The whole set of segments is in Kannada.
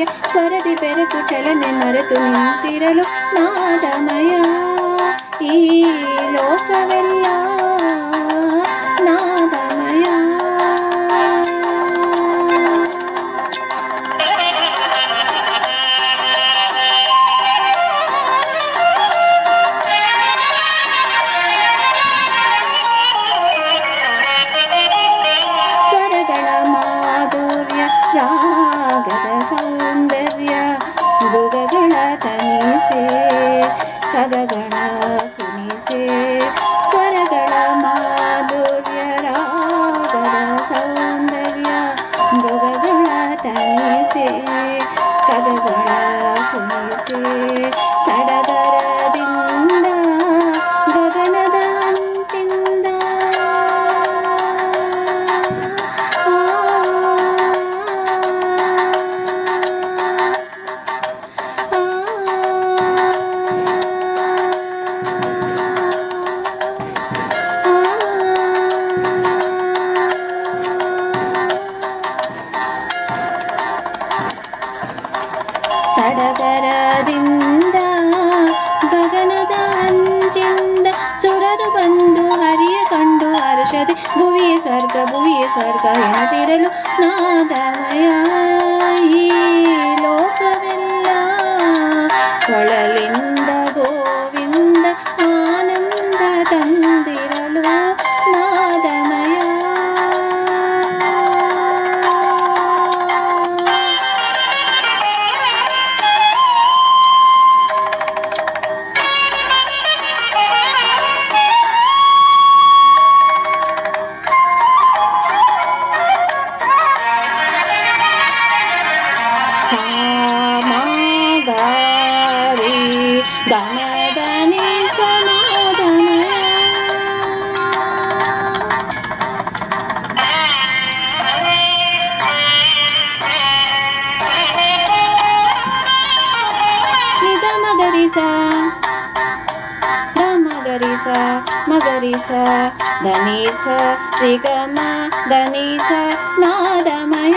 ಮಾಧುರ್ಯ ಸ್ವರದಿ ಬೆರೆತು ಚಲನೆ ಮರೆತು ನಿಂತಿರಲು ನಾದಮಯ ಈ ಲೋಕವೆಲ್ಲ ನಾದಮಯ. ಸ್ವರಗಳ ಮಾಧುರ್ಯ ರಾಗದ ಸೌಂದರ್ಯ ಮೃಗಗಳ ತನಿಸೆ ಪದಗಳ ಕುಣಿಸೆ. ಸ್ವರಗಳ ಮಾಧುರ್ಯ ರಾಗದ ಸೌಂದರ್ಯ ಮೃಗಗಳ ತನಿಸೆ ಪದಗಳ ಕುಣಿಸೆ. ಸಡಗರದಿಂದ ಗಗನದ ಅಂಚಿಂದ ಸಡಗರದಿಂದ ಗಗನದ ಅಂಚಿಂದ ಸುರರು ಬಂದು ಹರಿಯ ಕಂಡು ಹರ್ಷದೆ ಭುವಿಯೇ ಸ್ವರ್ಗ ಎನ್ನುತ್ತಿರಲು ನಾದಮಯ ಈ ಲೋಕವೆಲ್ಲ. ಕೊಳಲಿಂದ ಗೋವಿಂದ ಆನಂದ ತಂದಿರಲು ನಾದಮಯ. ಸಾಮಗಾರಿ ಗಮದನಿ ಸನಾದಮಯ. ನಿದ ಮಗರಿಸ ಗಮಗರಿಸ ಮಗರಿಸ ಧನಿಸ ರಿಗಮ ಧನಿಸ ನಾದಮಯ.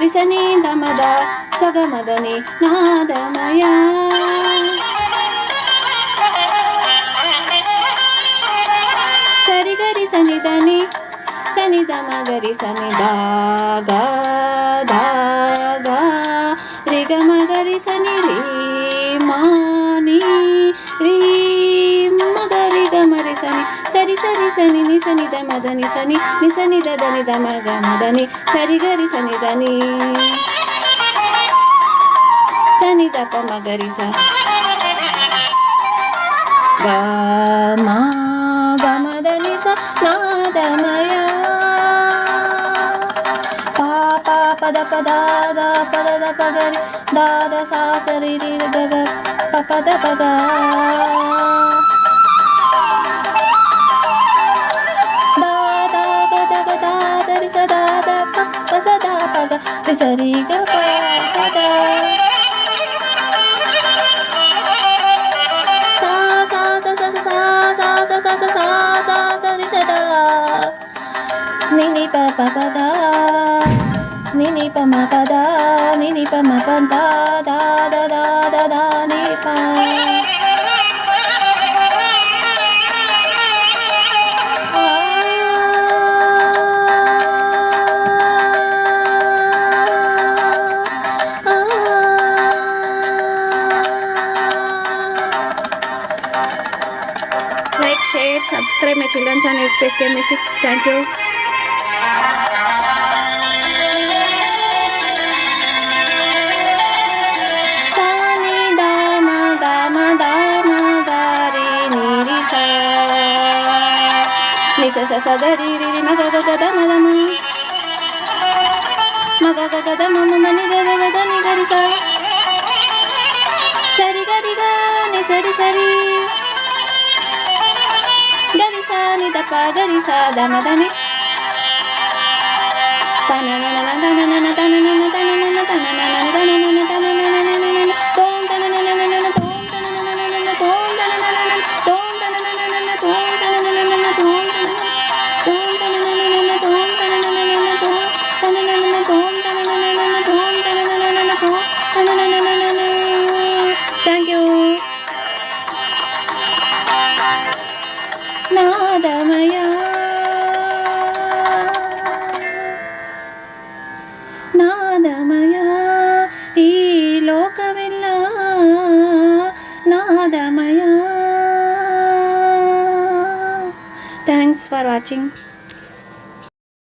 ರಿಸನಿ ದಮದ ಸಗಮದನಿ ನಾದಮಯ. ಸರಿಗರಿ ಸನಿದನಿ ಸನಿದ ಮಗರಿ ಸನಿದಾಗ ದಾಗ ರಿಗ ಮಗರಿ ಸನಿ ರೀ ಮಾನಿ ರೀ ಮಗರಿ ಗಮರಿ ಸನಿ ಸರಿ ಸರಿ ಸನಿ ನಿ ಸನಿದ ಮದನಿ ಸನಿ ನಿ ಸನಿದ ದನಿದ ಮಗ ಮದನಿ ಸರಿಗರಿ ಸನಿದನಿ ಸನಿದ ಪ ಮಗರಿ ಸ ಗಮ ಗಮದನಿ ಸ ನಾದಮಯ. ಪಾಪ ಪದ ಪದಾದ ಪದದ ಪಗರಿ ದಾದ ಸಾ ಸರಿ ರಿ ಗಗ ಪದ ಪಗ ದಾದ ಗದ ಗದಾದರಿ ಸದಾದ ಪ ಸದಾ ಪಗ ಸರಿ ಗ ಪ ಸದಾ ನಿನಿ ಪ ಪದ ನಿನಿ ಪ ಮ ಪದ ನಿನಿ ಪ ಮ ಪದ ದಾ ದ ದಾ ದ ದಾ ನಿ ಪ. Like, share, subscribe my children's channel Space Game Music. Thank you. Sani dama gama dama gari niri sa ni sa sa sa gari ri maga ga ga dama dama maga ga ga dama mama ni ga ga ga ni gari sa sari gari ga ni sari sari gari sa ni da pa gari sa dama dani tanana tanana tanana tanana tanana tanana tanana tanana ನಾದಮಯ ನಾದಮಯ ಈ ಲೋಕವೆಲ್ಲ ನಾದಮಯ. Thanks for watching.